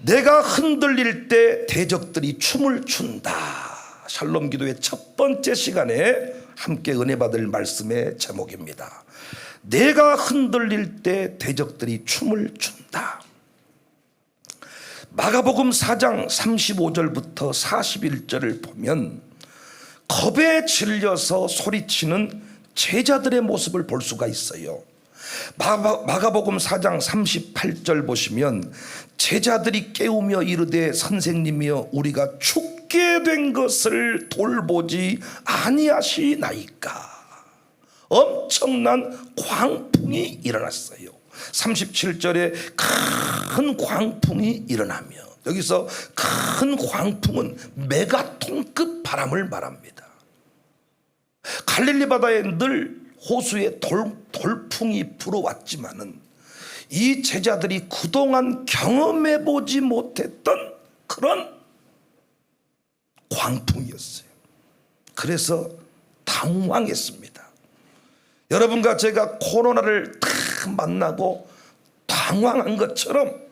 내가 흔들릴 때 대적들이 춤을 춘다. 샬롬 기도의 첫 번째 시간에 함께 은혜 받을 말씀의 제목입니다. 내가 흔들릴 때 대적들이 춤을 춘다. 마가복음 4장 35절부터 41절을 보면 겁에 질려서 소리치는 제자들의 모습을 볼 수가 있어요. 마가복음 4장 38절 보시면 제자들이 깨우며 이르되 선생님이여 우리가 죽게 된 것을 돌보지 아니하시나이까. 엄청난 광풍이 일어났어요. 37절에 큰 광풍이 일어나며, 여기서 큰 광풍은 메가톤급 바람을 말합니다. 갈릴리 바다에 늘 호수에 돌풍이 불어왔지만은 이 제자들이 그동안 경험해보지 못했던 그런 광풍이었어요. 그래서 당황했습니다. 여러분과 제가 코로나를 딱 만나고 당황한 것처럼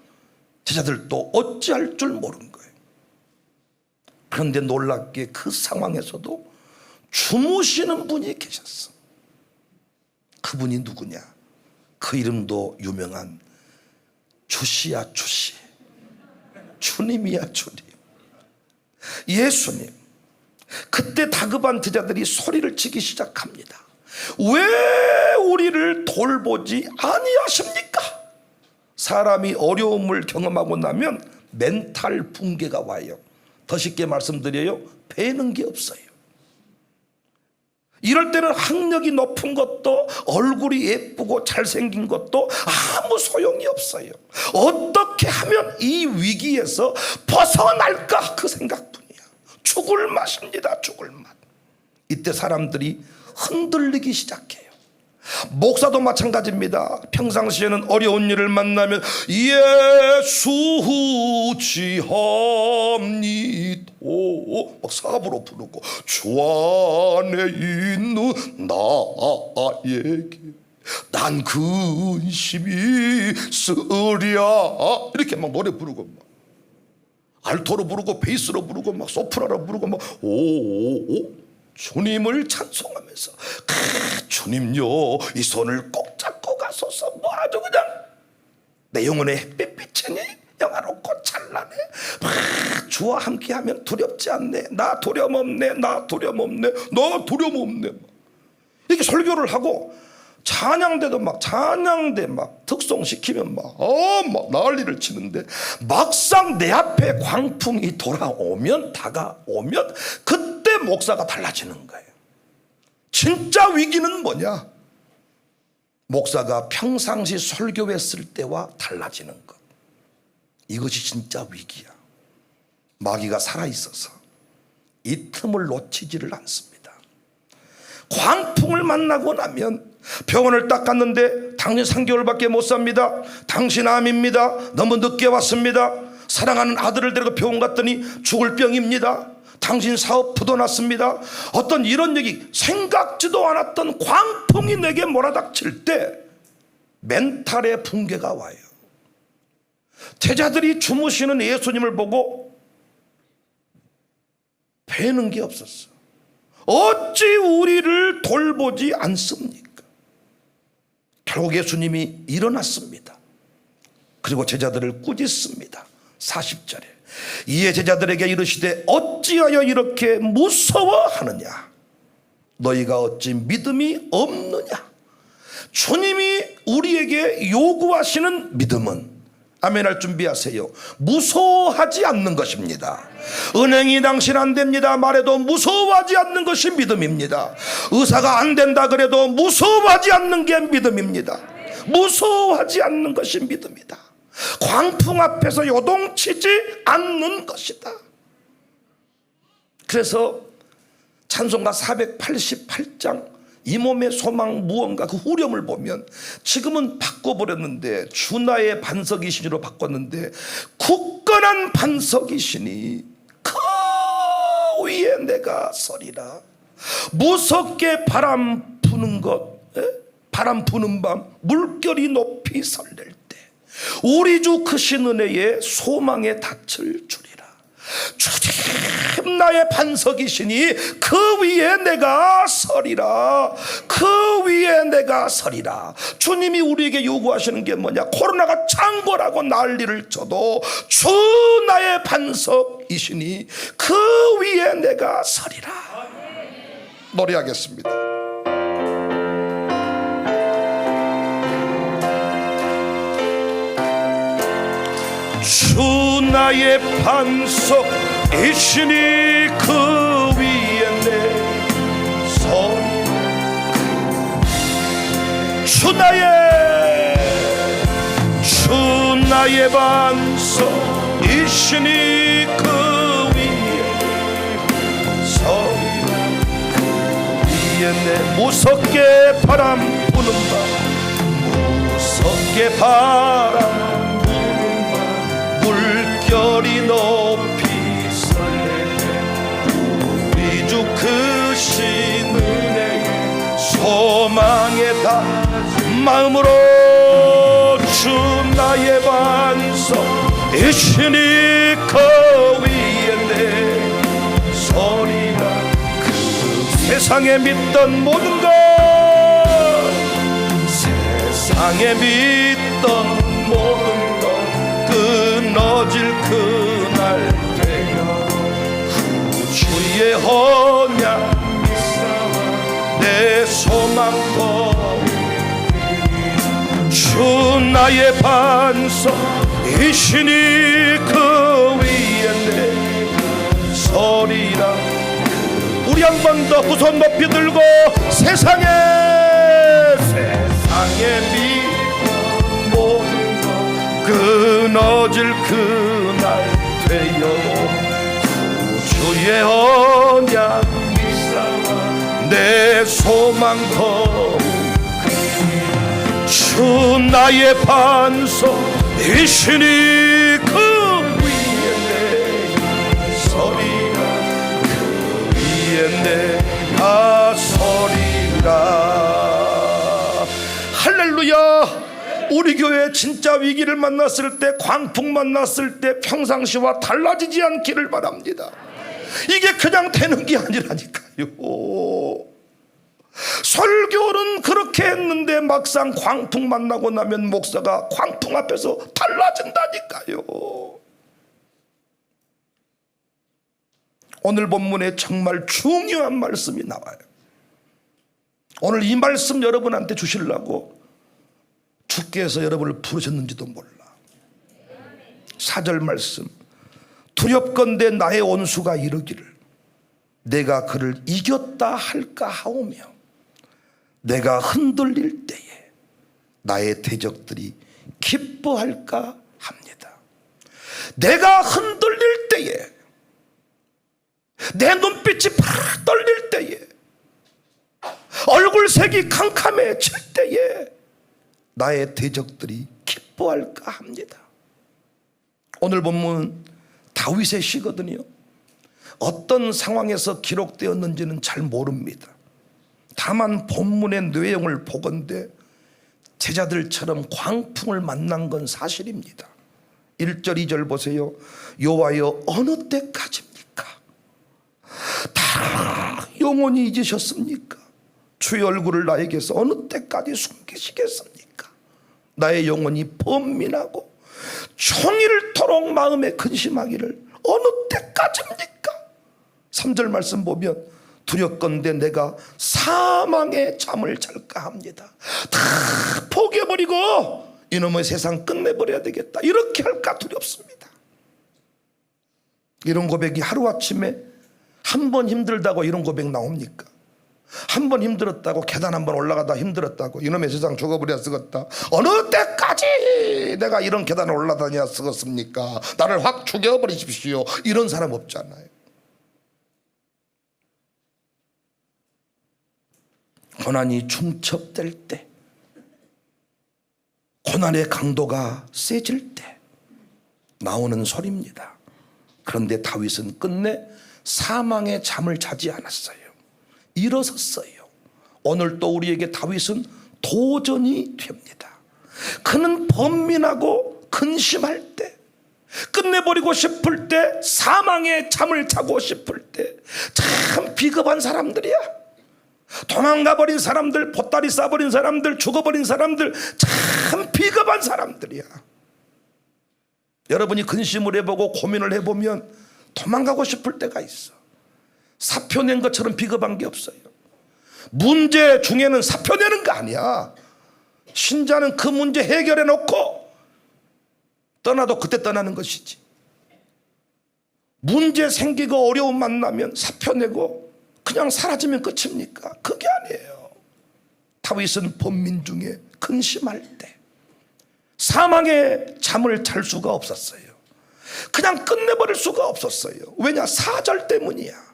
제자들도 어찌할 줄 모르는 거예요. 그런데 놀랍게 그 상황에서도 주무시는 분이 계셨어. 그분이 누구냐? 그 이름도 유명한 주시야 주시, 주님이야 주님, 예수님. 그때 다급한 제자들이 소리를 치기 시작합니다. 왜 우리를 돌보지 아니하십니까? 사람이 어려움을 경험하고 나면 멘탈 붕괴가 와요. 더 쉽게 말씀드려요, 배는 게 없어요. 이럴 때는 학력이 높은 것도 얼굴이 예쁘고 잘생긴 것도 아무 소용이 없어요. 어떻게 하면 이 위기에서 벗어날까, 그 생각뿐이야. 죽을 맛입니다, 죽을 맛. 이때 사람들이 흔들리기 시작해요. 목사도 마찬가지입니다. 평상시에는 어려운 일을 만나면 예수 지합니도 막 사부로 부르고, 주 안에 있는 나에게 난 근심이 있으랴, 이렇게 막 노래 부르고, 막 알토로 부르고 베이스로 부르고 막 소프라로 부르고 막 오오오 주님을 찬송하면서 주님요 이 손을 꼭 잡고 가소서, 뭐 아주 그냥 내 영혼의 햇빛비치니 영화롭고 찬란해. 주와 함께하면 두렵지 않네, 나 두려움 없네, 나 두려움 없네, 너 두려움 없네. 이렇게 설교를 하고 찬양대도 막 찬양대 막 특송시키면 막 난리를 치는데, 막상 내 앞에 광풍이 다가오면 그때 목사가 달라지는 거예요. 진짜 위기는 뭐냐? 목사가 평상시 설교했을 때와 달라지는 것. 이것이 진짜 위기야. 마귀가 살아있어서 이 틈을 놓치지를 않습니다. 광풍을 만나고 나면 병원을 딱 갔는데 당신 3개월밖에 못 삽니다. 당신 암입니다. 너무 늦게 왔습니다. 사랑하는 아들을 데리고 병원 갔더니 죽을 병입니다. 당신 사업 부도났습니다. 어떤 이런 얘기, 생각지도 않았던 광풍이 내게 몰아닥칠 때 멘탈의 붕괴가 와요. 제자들이 주무시는 예수님을 보고 배는 게 없었어. 어찌 우리를 돌보지 않습니까? 결국 예수님이 일어났습니다. 그리고 제자들을 꾸짖습니다. 40절에 이에 제자들에게 이르시되 어찌하여 이렇게 무서워하느냐? 너희가 어찌 믿음이 없느냐? 주님이 우리에게 요구하시는 믿음은, 아멘할 준비하세요, 무서워하지 않는 것입니다. 은행이 당신 안 됩니다 말해도 무서워하지 않는 것이 믿음입니다. 의사가 안 된다 그래도 무서워하지 않는 게 믿음입니다. 무서워하지 않는 것이 믿음이다. 광풍 앞에서 요동치지 않는 것이다. 그래서 찬송가 488장 이 몸의 소망 무언가, 그 후렴을 보면 지금은 바꿔버렸는데 주나의 반석이시니로 바꿨는데, 굳건한 반석이시니 그 위에 내가 서리라. 무섭게 바람 부는 것, 바람 부는 밤 물결이 높이 설렐 때 우리 주 크신 은혜에 소망의 닻을 주리라. 주님 나의 반석이시니 그 위에 내가 서리라. 그 위에 내가 서리라. 주님이 우리에게 요구하시는 게 뭐냐? 코로나가 창궐하고 난리를 쳐도 주 나의 반석이시니 그 위에 내가 서리라. 노래하겠습니다. 주 나의 반석이시니 그 위에 내 서리. 주 나의 반석이시니 그 위에 서리. 위에 내 무섭게 바람 부는 바, 무섭게 바람 물결이 높이 설레네. 우리 주 크신 은혜에 소망의 다 마음으로 주 나의 반석이시니 그 위에 내 서리라. 그 세상에 믿던 모든 것, 세상에 믿던 모든 것 끊어질 그날 되어 구주의 언약 내 소망도 주 나의 반석이시니 그 위에 내 서리라. 우리 한 번 더 두 손 높이 들고 세상에 믿던 모든 끊어질 그날 되어도 구주의 언약 내 소망도 주 나의 반석이시니 그 위에 내 서리라. 그 위에 내가 서리라. 할렐루야. 우리 교회 진짜 위기를 만났을 때, 광풍 만났을 때 평상시와 달라지지 않기를 바랍니다. 이게 그냥 되는 게 아니라니까요. 설교는 그렇게 했는데 막상 광풍 만나고 나면 목사가 광풍 앞에서 달라진다니까요. 오늘 본문에 정말 중요한 말씀이 나와요. 오늘 이 말씀 여러분한테 주시려고 주께서 여러분을 부르셨는지도 몰라. 4절 말씀, 두렵건대 나의 온수가 이르기를 내가 그를 이겼다 할까 하오며 내가 흔들릴 때에 나의 대적들이 기뻐할까 합니다. 내가 흔들릴 때에, 내 눈빛이 팍 떨릴 때에, 얼굴색이 캄캄해질 때에 나의 대적들이 기뻐할까 합니다. 오늘 본문 다윗의 시거든요. 어떤 상황에서 기록되었는지는 잘 모릅니다. 다만 본문의 내용을 보건대 제자들처럼 광풍을 만난 건 사실입니다. 1절 2절 보세요. 여호와여 어느 때까지입니까? 다 영원히 잊으셨습니까? 주의 얼굴을 나에게서 어느 때까지 숨기시겠습니까? 나의 영혼이 번민하고 종일토록 마음에 근심하기를 어느 때까지입니까? 3절 말씀 보면 두렵건대 내가 사망의 잠을 잘까 합니다. 다 포기해버리고 이놈의 세상 끝내버려야 되겠다, 이렇게 할까 두렵습니다. 이런 고백이 하루아침에 한 번 힘들다고 이런 고백 나옵니까? 한 번 힘들었다고, 계단 한 번 올라가다 힘들었다고 이놈의 세상 죽어버려 쓰겄다, 어느 때까지 내가 이런 계단을 올라다녀 쓰겄습니까? 나를 확 죽여버리십시오, 이런 사람 없잖아요. 고난이 중첩될 때, 고난의 강도가 세질 때 나오는 소리입니다. 그런데 다윗은 끝내 사망의 잠을 자지 않았어요. 일어섰어요. 오늘 또 우리에게 다윗은 도전이 됩니다. 그는 번민하고 근심할 때, 끝내버리고 싶을 때, 사망의 잠을 자고 싶을 때 참 비겁한 사람들이야. 도망가버린 사람들, 보따리 싸버린 사람들, 죽어버린 사람들, 참 비겁한 사람들이야. 여러분이 근심을 해보고 고민을 해보면 도망가고 싶을 때가 있어. 사표 낸 것처럼 비겁한 게 없어요. 문제 중에는 사표 내는 거 아니야. 신자는 그 문제 해결해 놓고 떠나도 그때 떠나는 것이지. 문제 생기고 어려움 만나면 사표 내고 그냥 사라지면 끝입니까? 그게 아니에요. 다윗은 번민 중에 근심할 때 사망의 잠을 잘 수가 없었어요. 그냥 끝내버릴 수가 없었어요. 왜냐? 사절 때문이야.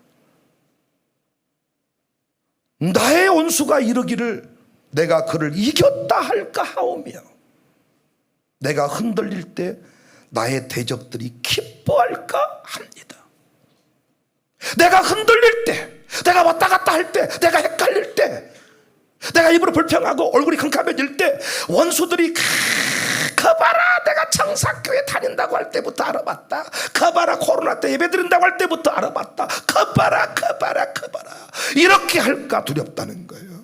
나의 원수가 이르기를 내가 그를 이겼다 할까 하오며, 내가 흔들릴 때 나의 대적들이 기뻐할까 합니다. 내가 흔들릴 때, 내가 왔다 갔다 할 때, 내가 헷갈릴 때, 내가 입으로 불평하고 얼굴이 캄캄해질 때 원수들이 커봐라, 내가 청사교회 다닌다고 할 때부터 알아봤다. 커봐라, 코로나 때 예배 드린다고 할 때부터 알아봤다. 커봐라, 커봐라, 커봐라. 이렇게 할까 두렵다는 거예요.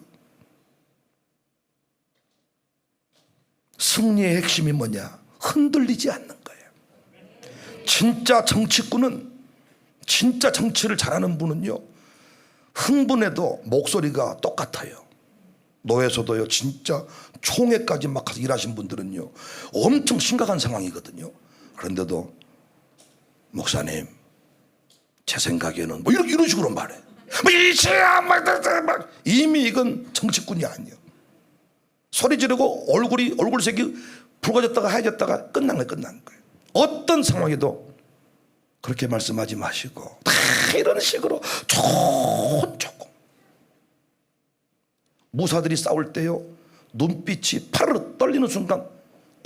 승리의 핵심이 뭐냐? 흔들리지 않는 거예요. 진짜 정치꾼은, 진짜 정치를 잘하는 분은요, 흥분해도 목소리가 똑같아요. 노회에서도요, 진짜 총회까지 막 가서 일하신 분들은요, 엄청 심각한 상황이거든요. 그런데도 목사님, 제 생각에는 뭐 이런 식으로 말해. 뭐 이치야 막 이미 이건 정치꾼이 아니에요. 소리 지르고 얼굴색이 붉어졌다가 하얘졌다가 끝난 거예요. 어떤 상황에도 그렇게 말씀하지 마시고 다 이런 식으로 조금. 무사들이 싸울 때요, 눈빛이 파르르 떨리는 순간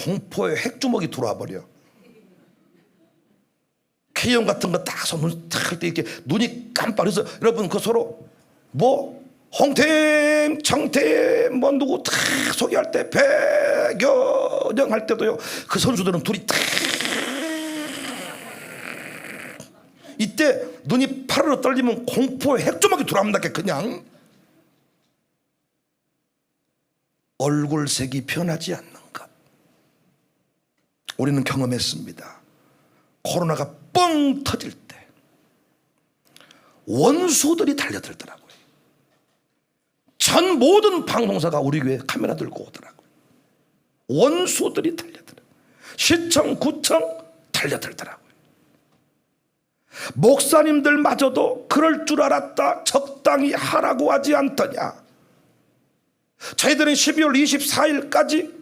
공포의 핵주먹이 들어와 버려. K형 같은 거 딱 손 탁 할 때 이렇게 눈이 깜빡해서, 여러분 그 서로 뭐 홍템, 정템, 뭐 누구 탁 소개할 때, 배경영 할 때도요, 그 선수들은 둘이 탁, 이때 눈이 파르르 떨리면 공포의 핵주먹이 들어옵니다. 그냥 얼굴색이 변하지 않는 것, 우리는 경험했습니다. 코로나가 뻥 터질 때 원수들이 달려들더라고요. 전 모든 방송사가 우리 교회 카메라 들고 오더라고요. 원수들이 달려들어요. 시청, 구청 달려들더라고요. 목사님들마저도 그럴 줄 알았다, 적당히 하라고 하지 않더냐. 저희들은 12월 24일까지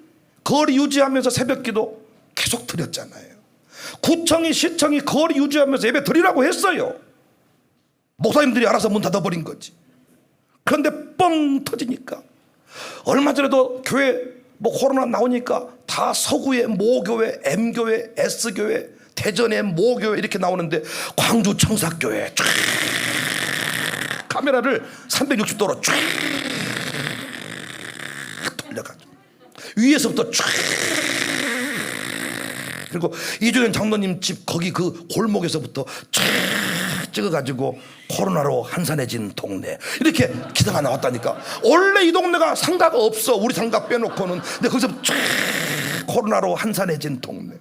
거리 유지하면서 새벽기도 계속 드렸잖아요. 구청이, 시청이 거리 유지하면서 예배 드리라고 했어요. 목사님들이 알아서 문 닫아버린 거지. 그런데 뻥 터지니까, 얼마 전에도 교회 뭐 코로나 나오니까 다 서구의 모교회, M교회, S교회, 대전의 모교회 이렇게 나오는데 광주 청사교회 쫙 카메라를 360도로 쫙 돌려가지고 위에서부터 쫙, 그리고 이종현 장로님 집 거기 그 골목에서부터 쫙 찍어가지고 코로나로 한산해진 동네 이렇게 기사가 나왔다니까. 원래 이 동네가 상가가 없어, 우리 상가 빼놓고는. 근데 거기서 쫙 코로나로 한산해진 동네.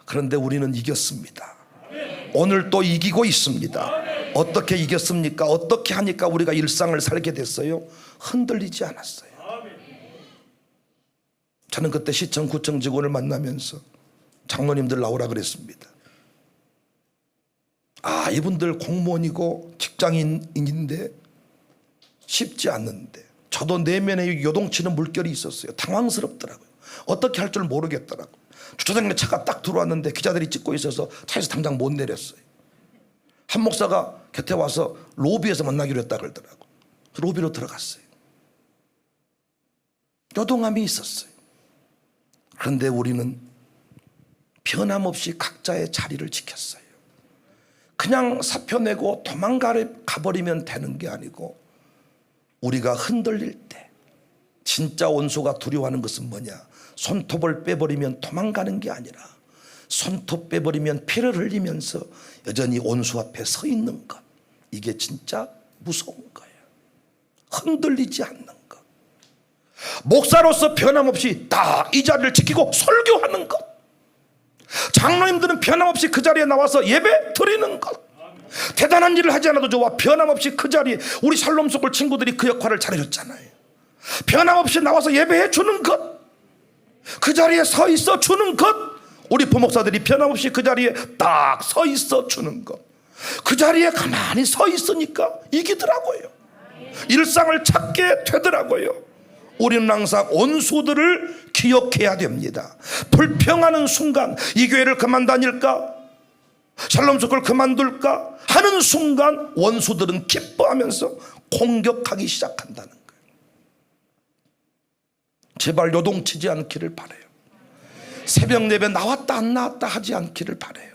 그런데 우리는 이겼습니다. 오늘 또 이기고 있습니다. 어떻게 이겼습니까? 어떻게 하니까 우리가 일상을 살게 됐어요? 흔들리지 않았어요. 저는 그때 시청, 구청 직원을 만나면서 장로님들 나오라 그랬습니다. 이분들 공무원이고 직장인인데 쉽지 않는데, 저도 내면에 요동치는 물결이 있었어요. 당황스럽더라고요. 어떻게 할 줄 모르겠더라고요. 주차장에 차가 딱 들어왔는데 기자들이 찍고 있어서 차에서 당장 못 내렸어요. 한 목사가 곁에 와서 로비에서 만나기로 했다 그러더라고요. 로비로 들어갔어요. 요동함이 있었어요. 그런데 우리는 변함없이 각자의 자리를 지켰어요. 그냥 사표 내고 도망가버리면 되는 게 아니고, 우리가 흔들릴 때 진짜 원수가 두려워하는 것은 뭐냐? 손톱을 빼버리면 도망가는 게 아니라 손톱 빼버리면 피를 흘리면서 여전히 원수 앞에 서 있는 것, 이게 진짜 무서운 거예요. 흔들리지 않는 것. 목사로서 변함없이 딱 이 자리를 지키고 설교하는 것. 장로님들은 변함없이 그 자리에 나와서 예배 드리는 것. 대단한 일을 하지 않아도 좋아. 변함없이 그 자리에, 우리 샬롬 속을 친구들이 그 역할을 잘해줬잖아요. 변함없이 나와서 예배해 주는 것, 그 자리에 서 있어 주는 것. 우리 부목사들이 변함없이 그 자리에 딱 서 있어 주는 것, 그 자리에 가만히 서 있으니까 이기더라고요. 일상을 찾게 되더라고요. 우리는 항상 원수들을 기억해야 됩니다. 불평하는 순간, 이 교회를 그만 다닐까, 샬롬 속을 그만둘까 하는 순간 원수들은 기뻐하면서 공격하기 시작한다는 거예요. 제발 요동치지 않기를 바라요. 새벽 예배 나왔다 안 나왔다 하지 않기를 바라요.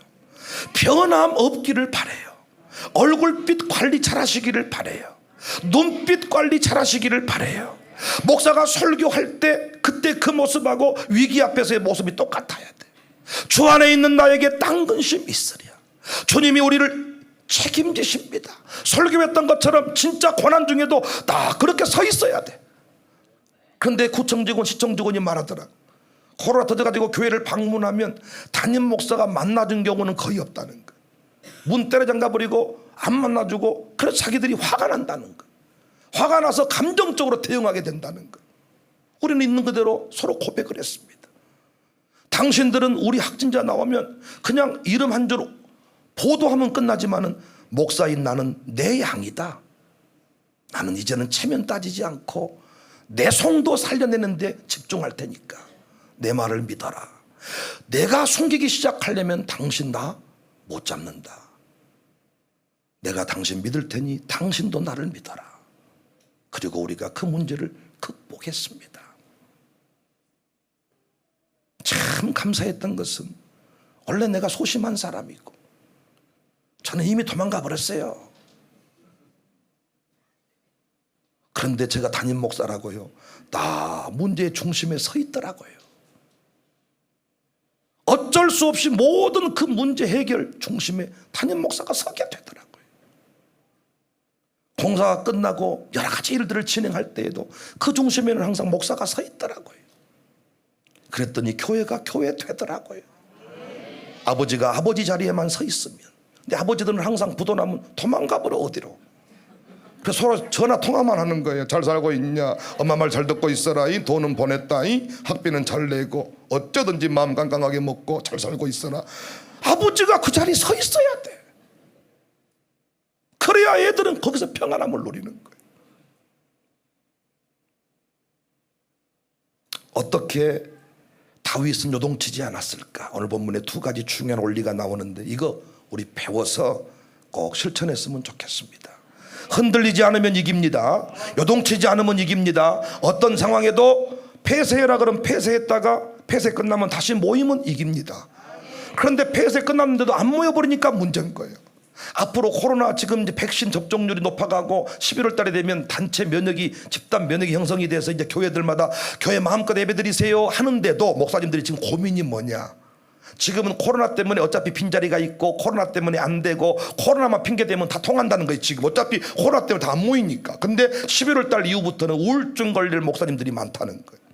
변함 없기를 바라요. 얼굴빛 관리 잘 하시기를 바라요. 눈빛 관리 잘 하시기를 바라요. 목사가 설교할 때 그때 그 모습하고 위기 앞에서의 모습이 똑같아야 돼. 주 안에 있는 나에게 딴 근심 있으랴. 주님이 우리를 책임지십니다. 설교했던 것처럼 진짜 고난 중에도 다 그렇게 서 있어야 돼. 그런데 구청직원, 시청직원이 말하더라. 코로나 터져가지고 교회를 방문하면 담임 목사가 만나준 경우는 거의 없다는 거야. 문 때려 잠가버리고 안 만나주고, 그래서 자기들이 화가 난다는 거야. 화가 나서 감정적으로 대응하게 된다는 거야. 우리는 있는 그대로 서로 고백을 했습니다. 당신들은 우리 확진자 나오면 그냥 이름 한 줄 보도하면 끝나지만은 목사인 나는 내 양이다. 나는 이제는 체면 따지지 않고 내 성도 살려내는데 집중할 테니까 내 말을 믿어라. 내가 숨기기 시작하려면 당신 나 못 잡는다. 내가 당신 믿을 테니 당신도 나를 믿어라. 그리고 우리가 그 문제를 극복했습니다. 참 감사했던 것은, 원래 내가 소심한 사람이고 저는 이미 도망가 버렸어요. 그런데 제가 담임 목사라고요, 다 문제의 중심에 서 있더라고요. 어쩔 수 없이 모든 그 문제 해결 중심에 담임 목사가 서게 되더라고요. 공사가 끝나고 여러 가지 일들을 진행할 때에도 그 중심에는 항상 목사가 서 있더라고요. 그랬더니 교회가 교회 되더라고요. 아버지가 아버지 자리에만 서 있으면, 근데 아버지들은 항상 부도나면 도망가 버려, 어디로. 그래서 서로 전화 통화만 하는 거예요. 잘 살고 있냐, 엄마 말 잘 듣고 있어라, 이 돈은 보냈다, 이 학비는 잘 내고 어쩌든지 마음 깜깜하게 먹고 잘 살고 있어라. 아버지가 그 자리에 서 있어야 돼. 그래야 애들은 거기서 평안함을 누리는 거예요. 어떻게 다윗은 요동치지 않았을까? 오늘 본문에 두 가지 중요한 원리가 나오는데, 이거 우리 배워서 꼭 실천했으면 좋겠습니다. 흔들리지 않으면 이깁니다. 요동치지 않으면 이깁니다. 어떤 상황에도 폐쇄해라 그러면 폐쇄했다가 폐쇄 끝나면 다시 모이면 이깁니다. 그런데 폐쇄 끝났는데도 안 모여버리니까 문제인 거예요. 앞으로 코로나 지금 이제 백신 접종률이 높아가고 11월 달에 되면 단체 면역이, 집단 면역이 형성이 돼서 이제 교회들마다 교회 마음껏 예배드리세요 하는데도 목사님들이 지금 고민이 뭐냐? 지금은 코로나 때문에 어차피 빈자리가 있고, 코로나 때문에 안 되고, 코로나만 핑계대면 다 통한다는 거예요. 지금 어차피 코로나 때문에 다 안 모이니까. 근데 11월 달 이후부터는 우울증 걸릴 목사님들이 많다는 거예요.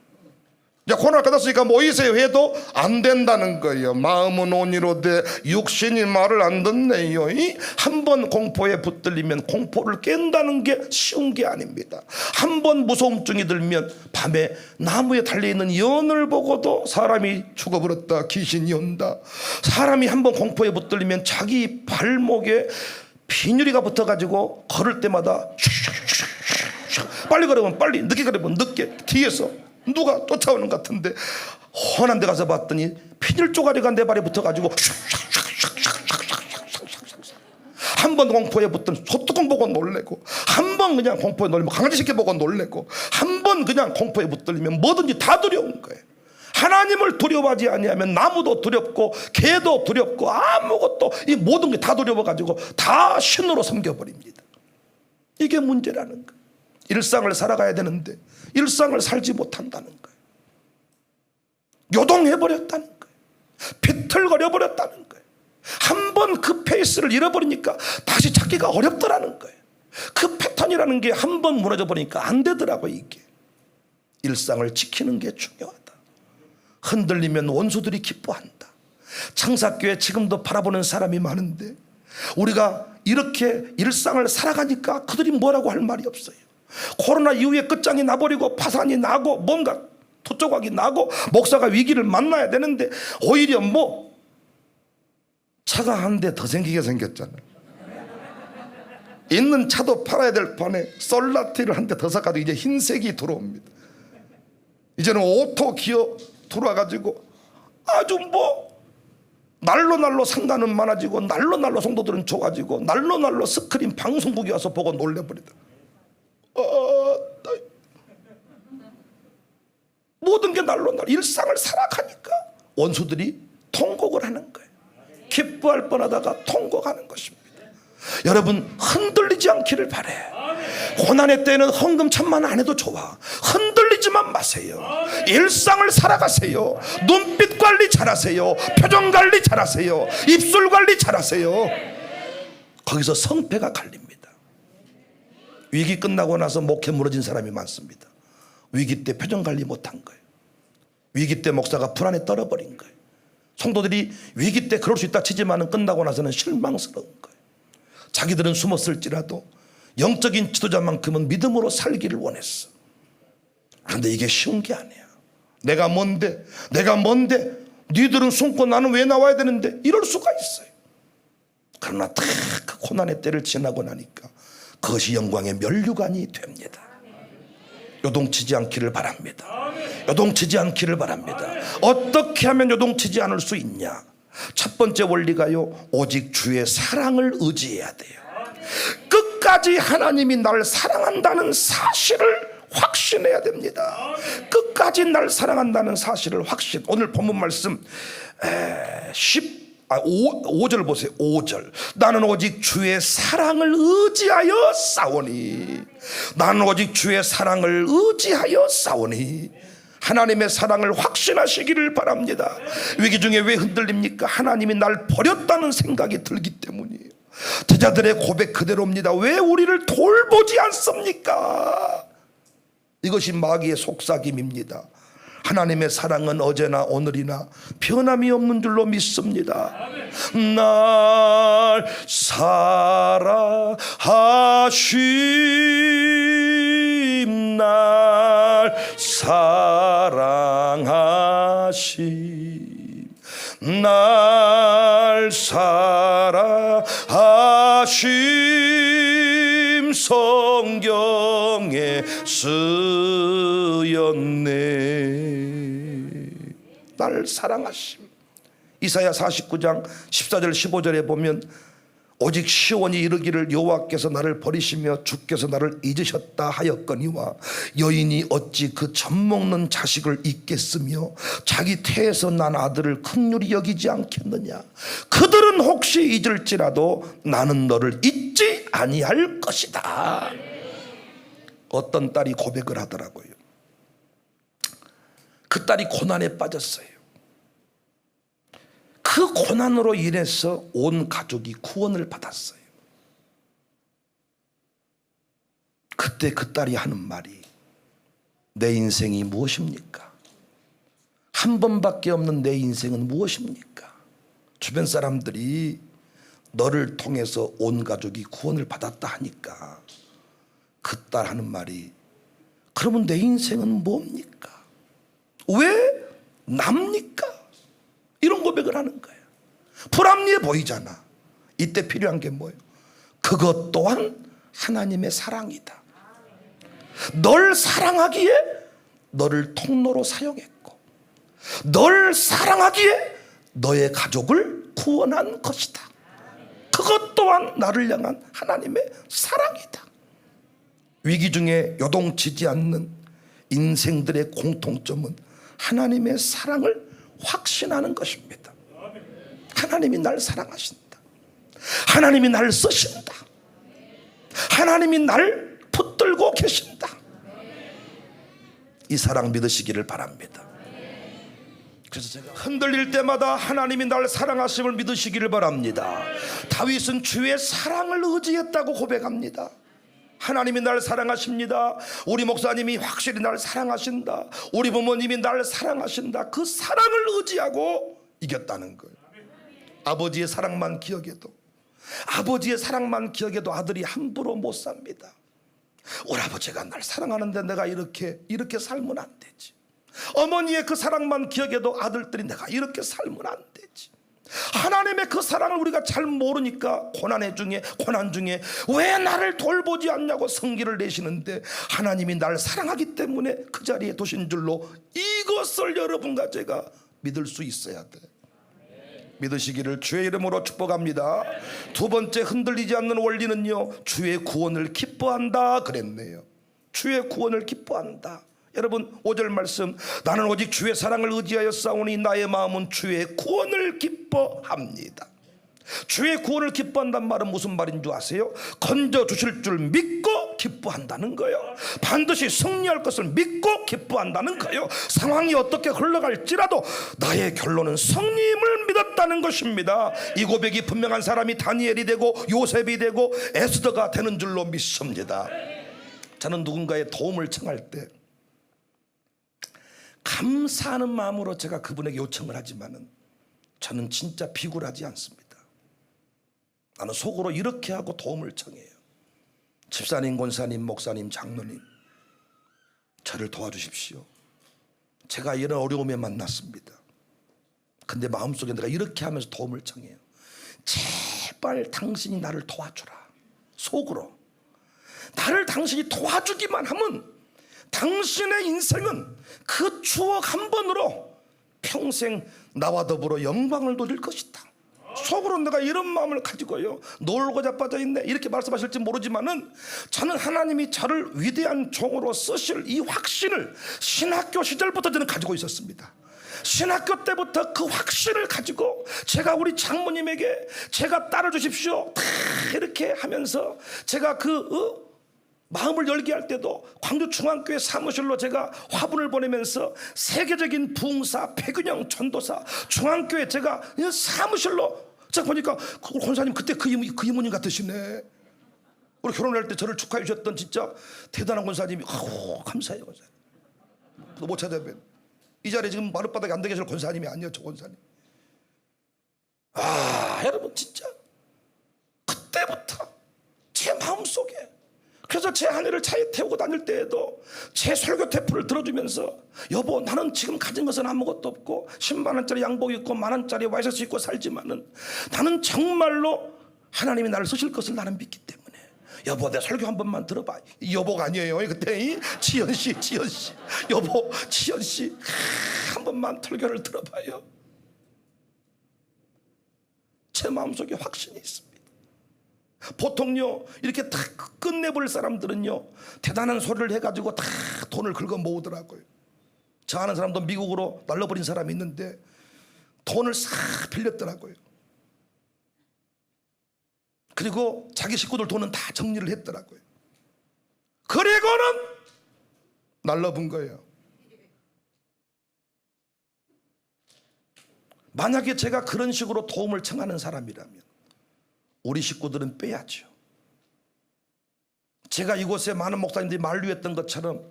이제 코로나 끝났으니까 모이세요 해도 안 된다는 거예요. 마음은 온이로되 육신이 말을 안 듣네요. 한번 공포에 붙들리면 공포를 깬다는 게 쉬운 게 아닙니다. 한번 무서움증이 들면 밤에 나무에 달려있는 연을 보고도 사람이 죽어버렸다, 귀신이 온다. 사람이 한번 공포에 붙들리면 자기 발목에 비닐이가 붙어가지고 걸을 때마다 빨리 걸으면 빨리, 늦게 걸으면 늦게, 뒤에서 누가 쫓아오는 것 같은데, 훤한 데 가서 봤더니 비닐 쪼가리가 내 발에 붙어가지고 한 번 공포에 붙든 소뚜껑 보고 놀래고, 한 번 그냥 공포에 놀리면 강아지 새끼 보고 놀래고, 한 번 그냥 공포에 붙들리면 뭐든지 다 두려운 거예요. 하나님을 두려워하지 아니하면 나무도 두렵고 개도 두렵고 아무것도, 이 모든 게 다 두려워가지고 다 신으로 섬겨버립니다. 이게 문제라는 거예요. 일상을 살아가야 되는데 일상을 살지 못한다는 거예요. 요동해버렸다는 거예요. 비틀거려버렸다는 거예요. 한번 그 페이스를 잃어버리니까 다시 찾기가 어렵더라는 거예요. 그 패턴이라는 게 한번 무너져 버리니까 안 되더라고요. 이게 일상을 지키는 게 중요하다. 흔들리면 원수들이 기뻐한다. 창사교회 지금도 바라보는 사람이 많은데 우리가 이렇게 일상을 살아가니까 그들이 뭐라고 할 말이 없어요. 코로나 이후에 끝장이 나버리고 파산이 나고 뭔가 토조각이 나고 목사가 위기를 만나야 되는데 오히려 뭐 차가 한 대 더 생기게 생겼잖아요. 있는 차도 팔아야 될 판에 솔라티를 한 대 더 사가지고 이제 흰색이 들어옵니다. 이제는 오토 기어 들어와가지고 아주 뭐 날로 상가는 많아지고 날로 성도들은 좋아지고 날로 스크린 방송국이 와서 보고 놀래버리더라. 모든 게 날로 일상을 살아가니까 원수들이 통곡을 하는 거예요. 기뻐할 뻔하다가 통곡하는 것입니다. 여러분 흔들리지 않기를 바래. 고난의 때에는 헌금천만 안 해도 좋아. 흔들리지만 마세요. 일상을 살아가세요. 눈빛 관리 잘하세요. 표정 관리 잘하세요. 입술 관리 잘하세요. 거기서 성패가 갈립니다. 위기 끝나고 나서 목회 무너진 사람이 많습니다. 위기 때 표정 관리 못한 거예요. 위기 때 목사가 불안에 떨어버린 거예요. 성도들이 위기 때 그럴 수 있다 치지만은 끝나고 나서는 실망스러운 거예요. 자기들은 숨었을지라도 영적인 지도자만큼은 믿음으로 살기를 원했어. 그런데 이게 쉬운 게 아니야. 내가 뭔데 니들은 숨고 나는 왜 나와야 되는데 이럴 수가 있어요. 그러나 다 그 고난의 때를 지나고 나니까 그것이 영광의 면류관이 됩니다. 요동치지 않기를 바랍니다. 요동치지 않기를 바랍니다. 어떻게 하면 요동치지 않을 수 있냐? 첫 번째 원리가요, 오직 주의 사랑을 의지해야 돼요. 끝까지 하나님이 나를 사랑한다는 사실을 확신해야 됩니다. 끝까지 날 사랑한다는 사실을 확신. 오늘 본문 말씀 5절 보세요. 5절. 나는 오직 주의 사랑을 의지하여 싸우니. 나는 오직 주의 사랑을 의지하여 싸우니. 하나님의 사랑을 확신하시기를 바랍니다. 위기 중에 왜 흔들립니까? 하나님이 날 버렸다는 생각이 들기 때문이에요. 제자들의 고백 그대로입니다. 왜 우리를 돌보지 않습니까? 이것이 마귀의 속삭임입니다. 하나님의 사랑은 어제나 오늘이나 변함이 없는 줄로 믿습니다. 날 사랑하심, 날 사랑하심, 날 사랑하심, 성경에 쓰였네. 날 사랑하심. 이사야 49장 14절 15절에 보면 오직 시온이 이르기를 여호와께서 나를 버리시며 주께서 나를 잊으셨다 하였거니와 여인이 어찌 그 젖먹는 자식을 잊겠으며 자기 태에서 난 아들을 긍휼히 여기지 않겠느냐. 그들은 혹시 잊을지라도 나는 너를 잊지 아니할 것이다. 어떤 딸이 고백을 하더라고요. 그 딸이 고난에 빠졌어요. 그 고난으로 인해서 온 가족이 구원을 받았어요. 그때 그 딸이 하는 말이, 내 인생이 무엇입니까? 한 번밖에 없는 내 인생은 무엇입니까? 주변 사람들이 너를 통해서 온 가족이 구원을 받았다 하니까 그 딸 하는 말이, 그러면 내 인생은 뭡니까? 왜 납니까? 이런 고백을 하는 거예요. 불합리해 보이잖아. 이때 필요한 게 뭐예요? 그것 또한 하나님의 사랑이다. 널 사랑하기에 너를 통로로 사용했고, 널 사랑하기에 너의 가족을 구원한 것이다. 그것 또한 나를 향한 하나님의 사랑이다. 위기 중에 요동치지 않는 인생들의 공통점은 하나님의 사랑을 확신하는 것입니다. 하나님이 날 사랑하신다. 하나님이 날 쓰신다. 하나님이 날 붙들고 계신다. 이 사랑 믿으시기를 바랍니다. 그래서 제가 흔들릴 때마다 하나님이 날 사랑하심을 믿으시기를 바랍니다. 다윗은 주의 사랑을 의지했다고 고백합니다. 하나님이 날 사랑하십니다. 우리 목사님이 확실히 날 사랑하신다. 우리 부모님이 날 사랑하신다. 그 사랑을 의지하고 이겼다는 거예요. 아버지의 사랑만 기억해도, 아버지의 사랑만 기억해도 아들이 함부로 못 삽니다. 우리 아버지가 날 사랑하는데 내가 이렇게 살면 안 되지. 어머니의 그 사랑만 기억해도 아들들이 내가 이렇게 살면 안 되지. 하나님의 그 사랑을 우리가 잘 모르니까 고난 중에 왜 나를 돌보지 않냐고 성기를 내시는데, 하나님이 날 사랑하기 때문에 그 자리에 두신 줄로 이것을 여러분과 제가 믿을 수 있어야 돼. 믿으시기를 주의 이름으로 축복합니다. 두 번째 흔들리지 않는 원리는요, 주의 구원을 기뻐한다 그랬네요. 주의 구원을 기뻐한다. 여러분 5절 말씀, 나는 오직 주의 사랑을 의지하여 싸우니 나의 마음은 주의 구원을 기뻐합니다. 주의 구원을 기뻐한다는 말은 무슨 말인 줄 아세요? 건져주실 줄 믿고 기뻐한다는 거예요. 반드시 승리할 것을 믿고 기뻐한다는 거예요. 상황이 어떻게 흘러갈지라도 나의 결론은 성님을 믿었다는 것입니다. 이 고백이 분명한 사람이 다니엘이 되고 요셉이 되고 에스더가 되는 줄로 믿습니다. 저는 누군가의 도움을 청할 때 감사하는 마음으로 제가 그분에게 요청을 하지만은 저는 진짜 비굴하지 않습니다. 나는 속으로 이렇게 하고 도움을 청해요. 집사님, 권사님, 목사님, 장로님, 저를 도와주십시오. 제가 이런 어려움에 만났습니다. 근데 마음속에 내가 이렇게 하면서 도움을 청해요. 제발 당신이 나를 도와주라. 속으로 나를 당신이 도와주기만 하면 당신의 인생은 그 추억 한 번으로 평생 나와 더불어 영광을 누릴 것이다. 속으로 내가 이런 마음을 가지고요, 놀고 자빠져 있네 이렇게 말씀하실지 모르지만은 저는 하나님이 저를 위대한 종으로 쓰실 이 확신을 신학교 시절부터 저는 가지고 있었습니다. 신학교 때부터 그 확신을 가지고 제가 우리 장모님에게 제가 따라 주십시오 다 이렇게 하면서 제가 마음을 열게 할 때도 광주중앙교회 사무실로 제가 화분을 보내면서 세계적인 부흥사 백은영 전도사 중앙교회 제가 사무실로 제가 보니까 권사님 그때 그 이모님 같으시네. 우리 결혼할 때 저를 축하해 주셨던 진짜 대단한 권사님이 감사해요. 권사님 못 찾아뵈. 이 자리에 지금 마룻바닥에 앉아 계실 권사님이 아니에요. 저 권사님. 여러분 진짜 그때부터 제 마음속에, 그래서 제 아내를 차에 태우고 다닐 때에도 제 설교 테이프를 들어주면서 여보 나는 지금 가진 것은 아무것도 없고 10만 원짜리 양복 입고 10,000 원짜리 와이셔츠 입고 살지만은 나는 정말로 하나님이 나를 쓰실 것을 나는 믿기 때문에 여보 내 설교 한 번만 들어봐. 여보가 아니에요 그때 지연씨 여보 지연씨 한 번만 설교를 들어봐요. 제 마음속에 확신이 있습니다. 보통요 이렇게 다 끝내볼 사람들은요 대단한 소리를 해가지고 다 돈을 긁어 모으더라고요. 저 아는 사람도 미국으로 날려버린 사람이 있는데 돈을 싹 빌렸더라고요. 그리고 자기 식구들 돈은 다 정리를 했더라고요. 그리고는 날려본 거예요. 만약에 제가 그런 식으로 도움을 청하는 사람이라면 우리 식구들은 빼야죠. 제가 이곳에 많은 목사님들이 만류했던 것처럼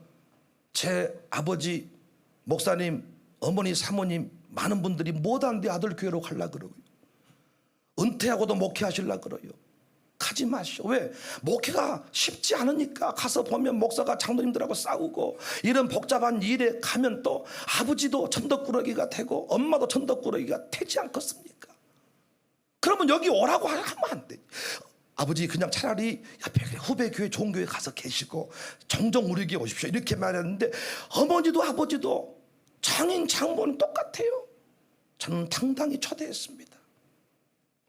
제 아버지, 목사님, 어머니, 사모님 많은 분들이 못하는데 아들 교회로 가려고 그러고요. 은퇴하고도 목회하시려고 그래요. 가지 마시오. 왜? 목회가 쉽지 않으니까. 가서 보면 목사가 장로님들하고 싸우고 이런 복잡한 일에 가면 또 아버지도 천덕꾸러기가 되고 엄마도 천덕꾸러기가 되지 않겠습니까? 그러면 여기 오라고 하면 안 돼. 아버지 그냥 차라리 옆에 후배 교회 좋은 교회 가서 계시고 종종 우리 교회 오십시오 이렇게 말했는데, 어머니도 아버지도 장인 장모는 똑같아요. 저는 당당히 초대했습니다.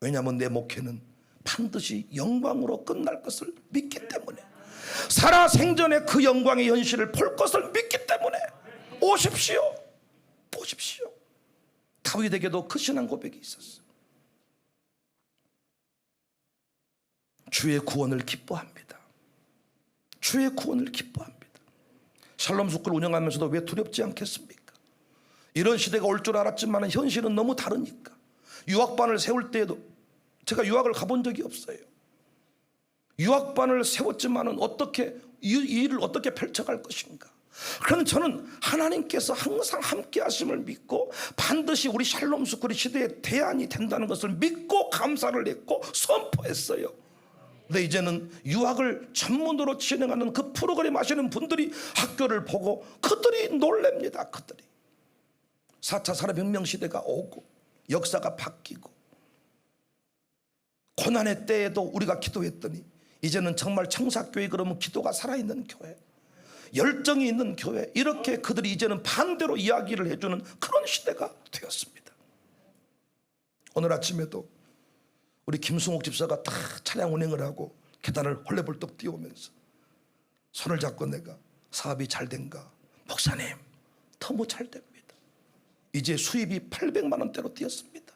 왜냐하면 내 목회는 반드시 영광으로 끝날 것을 믿기 때문에, 살아생전에 그 영광의 현실을 볼 것을 믿기 때문에 오십시오. 보십시오. 다윗에게도 그 신앙 고백이 있었어요. 주의 구원을 기뻐합니다. 주의 구원을 기뻐합니다. 샬롬 스쿨 운영하면서도 왜 두렵지 않겠습니까? 이런 시대가 올 줄 알았지만 현실은 너무 다르니까. 유학반을 세울 때에도 제가 유학을 가본 적이 없어요. 유학반을 세웠지만 어떻게 이 일을 어떻게 펼쳐갈 것인가. 그런데 저는 하나님께서 항상 함께 하심을 믿고 반드시 우리 샬롬 스쿨이 시대의 대안이 된다는 것을 믿고 감사를 했고 선포했어요. 근데 이제는 유학을 전문으로 진행하는 그 프로그램 하시는 분들이 학교를 보고 그들이 놀랍니다. 그들이 4차 산업혁명 시대가 오고 역사가 바뀌고 고난의 때에도 우리가 기도했더니 이제는 정말 청사교회 그러면 기도가 살아있는 교회, 열정이 있는 교회, 이렇게 그들이 이제는 반대로 이야기를 해주는 그런 시대가 되었습니다. 오늘 아침에도 우리 김승옥 집사가 다 차량 운행을 하고 계단을 헐레벌떡 뛰어오면서 손을 잡고 내가 사업이 잘 된가? 목사님 너무 잘 됩니다. 이제 수입이 800만 원대로 뛰었습니다.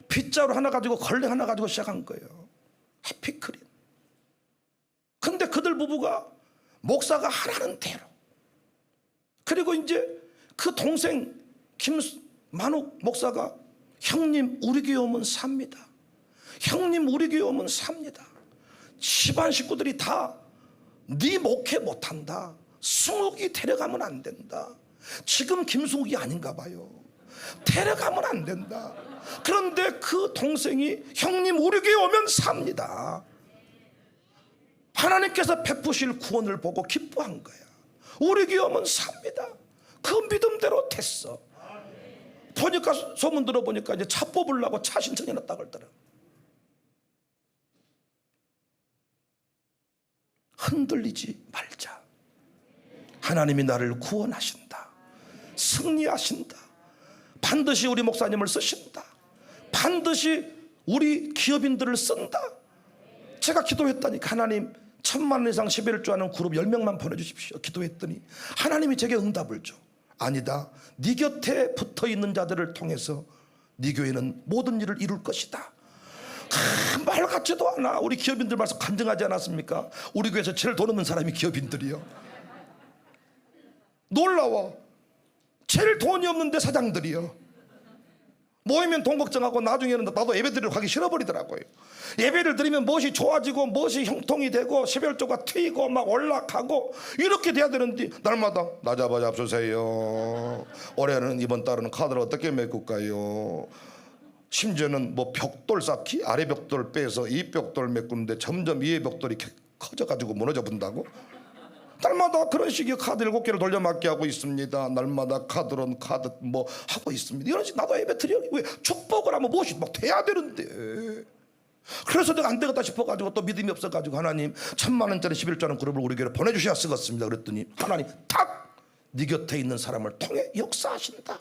빗자루 하나 가지고 걸레 하나 가지고 시작한 거예요. 해피크림. 근데 그들 부부가 목사가 하라는 대로, 그리고 이제 그 동생 김만욱 목사가 형님 우리 교회 오면 삽니다. 형님 우리 교회 오면 삽니다. 집안 식구들이 다 네 목회 못한다. 승욱이 데려가면 안 된다. 지금 김승욱이 아닌가 봐요. 데려가면 안 된다. 그런데 그 동생이 형님 우리 교회 오면 삽니다. 하나님께서 베푸실 구원을 보고 기뻐한 거야. 우리 교회 오면 삽니다. 그 믿음대로 됐어. 보니까 소문 들어보니까 이제 차 뽑으려고 차 신청해놨다 그러더라. 흔들리지 말자. 하나님이 나를 구원하신다. 승리하신다. 반드시 우리 목사님을 쓰신다. 반드시 우리 기업인들을 쓴다. 제가 기도했다니까 하나님 1000만 원 이상 11조 하는 그룹 10명만 보내주십시오. 기도했더니 하나님이 제게 응답을 줘. 아니다. 네 곁에 붙어있는 자들을 통해서 네 교회는 모든 일을 이룰 것이다. 말 같지도 않아. 우리 기업인들 말씀 간증하지 않았습니까? 우리 교회에서 제일 돈 없는 사람이 기업인들이요. 놀라워. 제일 돈이 없는데 사장들이요. 모이면 돈 걱정하고 나중에는 나도 예배 드리러 가기 싫어버리더라고요. 예배를 드리면 무엇이 좋아지고 무엇이 형통이 되고 시별조가 트이고 막 올라가고 이렇게 돼야 되는데 날마다 나 잡아 잡수세요. 올해는 이번 달은 카드를 어떻게 메꿀까요? 심지어는 뭐 벽돌 쌓기, 아래 벽돌 빼서 이 벽돌 메꾸는데 점점 위에 벽돌이 커져가지고 무너져 본다고? 날마다 그런 식의 카드 7개를 돌려막기 하고 있습니다. 날마다 카드론 카드 뭐 하고 있습니다. 이런 식 나도 예배 드려. 왜 축복을 하면 무엇이 막 돼야 되는데. 그래서 내가 안 되겠다 싶어가지고 또 믿음이 없어가지고 하나님 1000만 원짜리 11조하는 그룹을 우리 교회로 보내주셔야 쓰겠습니다. 그랬더니 하나님 탁! 네 곁에 있는 사람을 통해 역사하신다.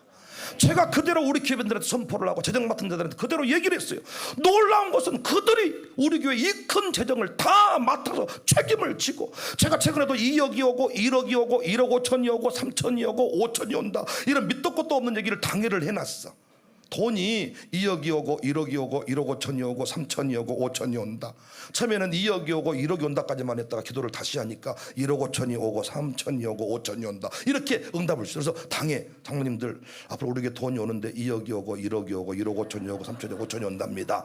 제가 그대로 우리 기업인들한테 선포를 하고 재정 맡은 자들한테 그대로 얘기를 했어요. 놀라운 것은 그들이 우리 교회 이 큰 재정을 다 맡아서 책임을 지고, 제가 최근에도 2억이 오고 1억이 오고 1억 5천이 오고 3천이 오고 5천이 온다 이런 밑도 끝도 없는 얘기를 당일을 해놨어. 돈이 2억이 오고 1억이 오고 1억 5천이 오고 3천이 오고 5천이 온다. 처음에는 2억이 오고 1억이 온다까지만 했다가 기도를 다시 하니까 1억 5천이 오고 3천이 오고 5천이 온다 이렇게 응답을 주셔서 당에 장로님들 앞으로 우리에게 돈이 오는데 2억이 오고 1억이 오고 1억 5천이 오고 3천이 오고 5천이 온답니다.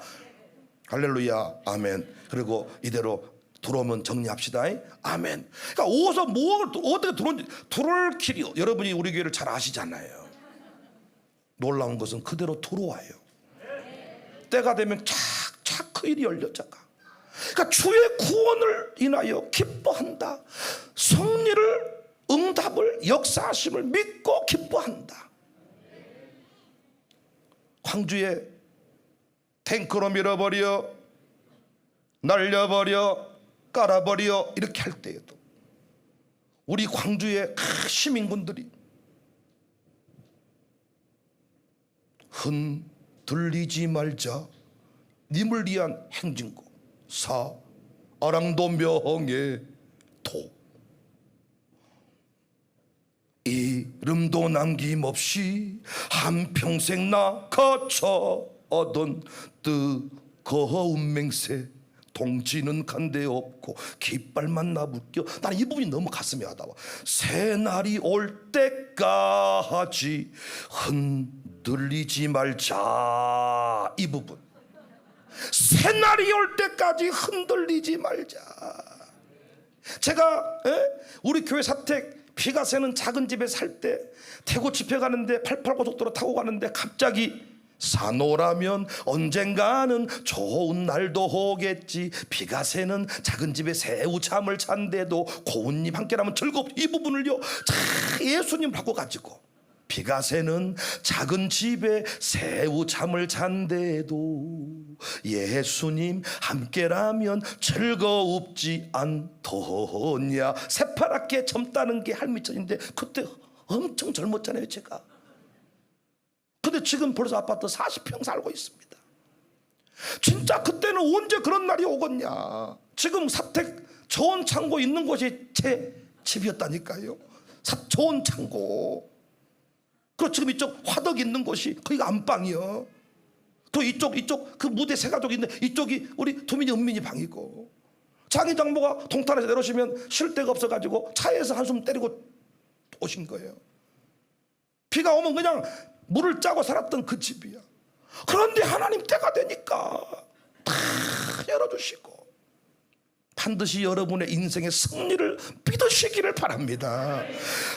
할렐루야 아멘. 그리고 이대로 들어오면 정리합시다. 아멘. 그러니까 어디서 뭐 어떻게 들어올 길이 여러분이 우리 교회를 잘 아시잖아요. 놀라운 것은 그대로 들어와요. 때가 되면 착착 그 일이 열려져가. 그러니까 주의 구원을 인하여 기뻐한다. 승리를, 응답을, 역사하심을 믿고 기뻐한다. 광주에 탱크로 밀어버려, 날려버려, 깔아버려 이렇게 할 때에도 우리 광주의 시민군들이 흔들리지 말자. 님을 위한 행진곡 4 아랑도 명예 도 이 이름도 남김없이 한평생 나 거쳐오던 뜨거운 맹세 동지는 간데 없고 깃발만 나불겨. 나는 이 부분이 너무 가슴이 와닿아. 새날이 올 때까지 흔들리지 말자. 이 부분, 새날이 올 때까지 흔들리지 말자. 제가 우리 교회 사택 비가 새는 작은 집에 살 때 대구 집회 가는데 88고속도로 타고 가는데 갑자기 산오라면 언젠가는 좋은 날도 오겠지. 비가 새는 작은 집에 새우잠을 잔데도 고운님 함께라면 즐겁. 이 부분을요 자 예수님 바꿔가지고 비가 새는 작은 집에 새우잠을 잔데도 예수님 함께라면 즐거웁지 않더냐. 새파랗게 젊다는 게 할미천인데 그때 엄청 젊었잖아요 제가. 근데 지금 벌써 아파트 40평 살고 있습니다. 진짜 그때는 언제 그런 날이 오겠냐. 지금 사택 저온 창고 있는 곳이 제 집이었다니까요. 좋은 창고. 그리고 지금 이쪽 화덕 있는 곳이 거기가 안방이요. 또 이쪽 그 무대 세 가족이 있는데 이쪽이 우리 도민이 은민이 방이고, 장인 장모가 동탄에서 내려오시면 쉴 데가 없어가지고 차에서 한숨 때리고 오신 거예요. 비가 오면 그냥 물을 짜고 살았던 그 집이야. 그런데 하나님 때가 되니까 다 열어주시고 반드시 여러분의 인생의 승리를 믿으시기를 바랍니다.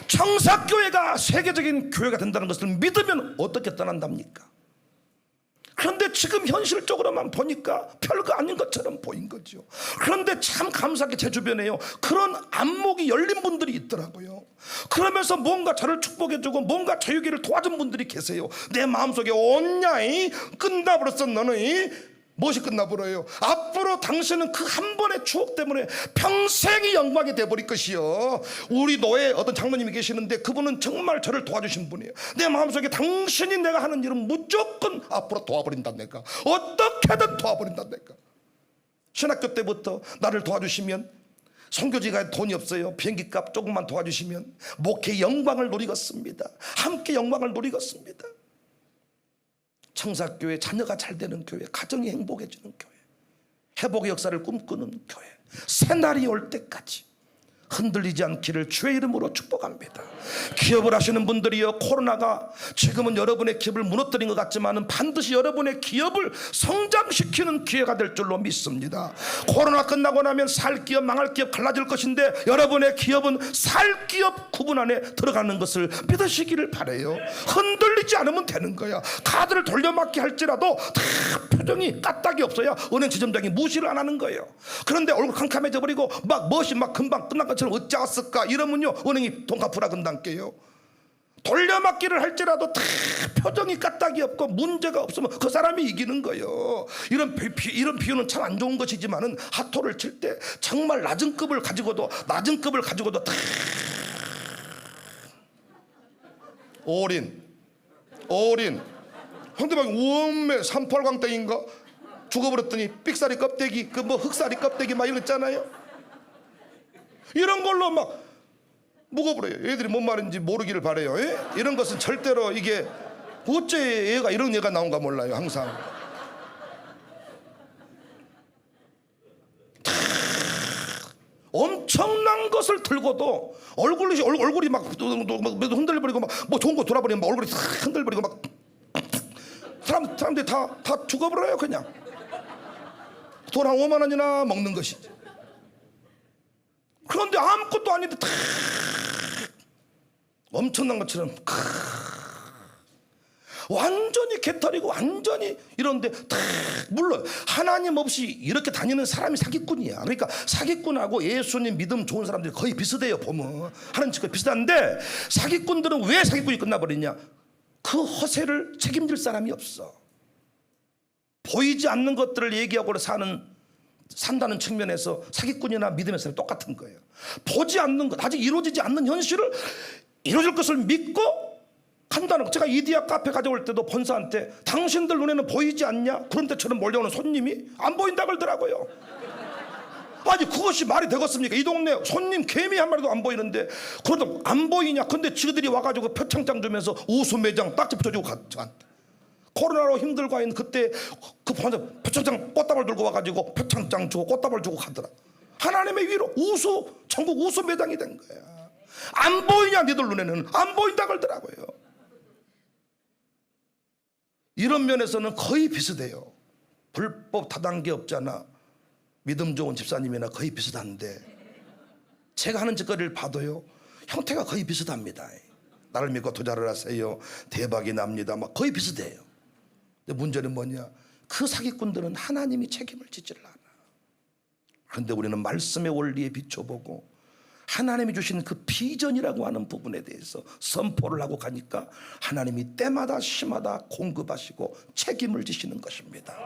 청사교회가 세계적인 교회가 된다는 것을 믿으면 어떻게 떠난답니까? 그런데 지금 현실적으로만 보니까 별거 아닌 것처럼 보인 거죠. 그런데 참 감사하게 제 주변에요 그런 안목이 열린 분들이 있더라고요. 그러면서 뭔가 저를 축복해주고 뭔가 저 유기를 도와준 분들이 계세요. 내 마음속에 온냐이 끝나버렸어. 너는 무엇이 끝나버려요? 앞으로 당신은 그 한 번의 추억 때문에 평생이 영광이 돼버릴 것이요. 우리 노예 어떤 장로님이 계시는데 그분은 정말 저를 도와주신 분이에요. 내 마음속에 당신이 내가 하는 일은 무조건 앞으로 도와버린다. 내가 어떻게든 도와버린다. 내가 신학교 때부터 나를 도와주시면, 선교지가 돈이 없어요. 비행기값 조금만 도와주시면 목회의 영광을 누리겠습니다. 함께 영광을 누리겠습니다. 청사교회, 자녀가 잘 되는 교회, 가정이 행복해지는 교회, 회복의 역사를 꿈꾸는 교회, 새날이 올 때까지 흔들리지 않기를 주의 이름으로 축복합니다. 기업을 하시는 분들이요, 코로나가 지금은 여러분의 기업을 무너뜨린 것 같지만 반드시 여러분의 기업을 성장시키는 기회가 될 줄로 믿습니다. 코로나 끝나고 나면 살 기업 망할 기업 갈라질 것인데 여러분의 기업은 살 기업 구분 안에 들어가는 것을 믿으시기를 바라요. 흔들리지 않으면 되는 거야. 카드를 돌려막기 할지라도 다 표정이 까딱이 없어야 은행 지점장이 무시를 안 하는 거예요. 그런데 얼굴 캄캄해져 버리고 막 멋이 막 금방 끝난 것처럼 어찌했을까 이러면요 은행이 돈 갚으라 건단께요. 돌려막기를 할지라도 다 표정이 까딱이 없고 문제가 없으면 그 사람이 이기는 거예요. 이런 비유는 참 안 좋은 것이지만은 하토를 칠 때 정말 낮은 급을 가지고도 다 올인 상대방이 우엄매 38광땡인가 죽어버렸더니 삑사리 껍데기 그 뭐 흑사리 껍데기 막 이런 거 있잖아요. 이런 걸로 막 묵어버려요. 애들이 뭔 말인지 모르기를 바래요. 이런 것은 절대로 이게 어째 얘가 이런 얘가 나온가 몰라요. 항상 엄청난 것을 들고도 얼굴이 막 흔들려버리고 막 뭐 좋은 거 돌아버리면 막 얼굴이 흔들버리고 막 사람들이 다 죽어버려요. 그냥 돈 한 5만 원이나 먹는 것이지. 그런데 아무것도 아닌데 다 엄청난 것처럼 완전히 개털이고 완전히 이런데 다 물론 하나님 없이 이렇게 다니는 사람이 사기꾼이야. 그러니까 사기꾼하고 예수님 믿음 좋은 사람들이 거의 비슷해요. 보면 하나님 거의 비슷한데 사기꾼들은 왜 사기꾼이 끝나버리냐? 그 허세를 책임질 사람이 없어. 보이지 않는 것들을 얘기하고 산다는 측면에서 사기꾼이나 믿음의 사람이 똑같은 거예요. 보지 않는 것, 아직 이루어지지 않는 현실을 이루어질 것을 믿고 간다는 거. 제가 이디야 카페 가져올 때도 본사한테 당신들 눈에는 보이지 않냐? 그런 때처럼 몰려오는 손님이 안 보인다 그러더라고요. 아니 그것이 말이 되겠습니까? 이 동네 손님 개미 한 마리도 안 보이는데 그래도 안 보이냐? 근데 지들이 와가지고 표창장 주면서 우수 매장 딱지 붙여주고 갔잖아. 코로나로 힘들고 있는 그때 그 표창장 꽃다발 들고 와가지고 표창장 주고 꽃다발 주고 가더라. 하나님의 위로 우수 전국 우수 매장이 된 거야. 안 보이냐? 니들 눈에는 안 보인다 그러더라고요. 이런 면에서는 거의 비슷해요. 불법 다단계 없잖아. 믿음 좋은 집사님이나 거의 비슷한데 제가 하는 짓거리를 봐도요 형태가 거의 비슷합니다. 나를 믿고 투자를 하세요. 대박이 납니다. 막 거의 비슷해요. 근데 문제는 뭐냐? 그 사기꾼들은 하나님이 책임을 지지를 않아. 그런데 우리는 말씀의 원리에 비춰보고 하나님이 주신 그 비전이라고 하는 부분에 대해서 선포를 하고 가니까 하나님이 때마다 시마다 공급하시고 책임을 지시는 것입니다.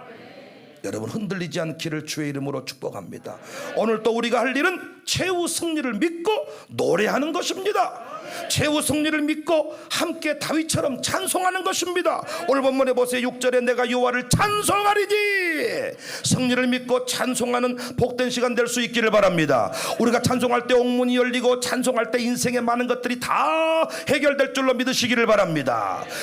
여러분 흔들리지 않기를 주의 이름으로 축복합니다. 오늘 또 우리가 할 일은 최후 승리를 믿고 노래하는 것입니다. 최후 승리를 믿고 함께 다윗처럼 찬송하는 것입니다. 오늘 본문에 보세요. 6절에 내가 여호와를 찬송하리니 승리를 믿고 찬송하는 복된 시간 될 수 있기를 바랍니다. 우리가 찬송할 때 옥문이 열리고 찬송할 때 인생의 많은 것들이 다 해결될 줄로 믿으시기를 바랍니다.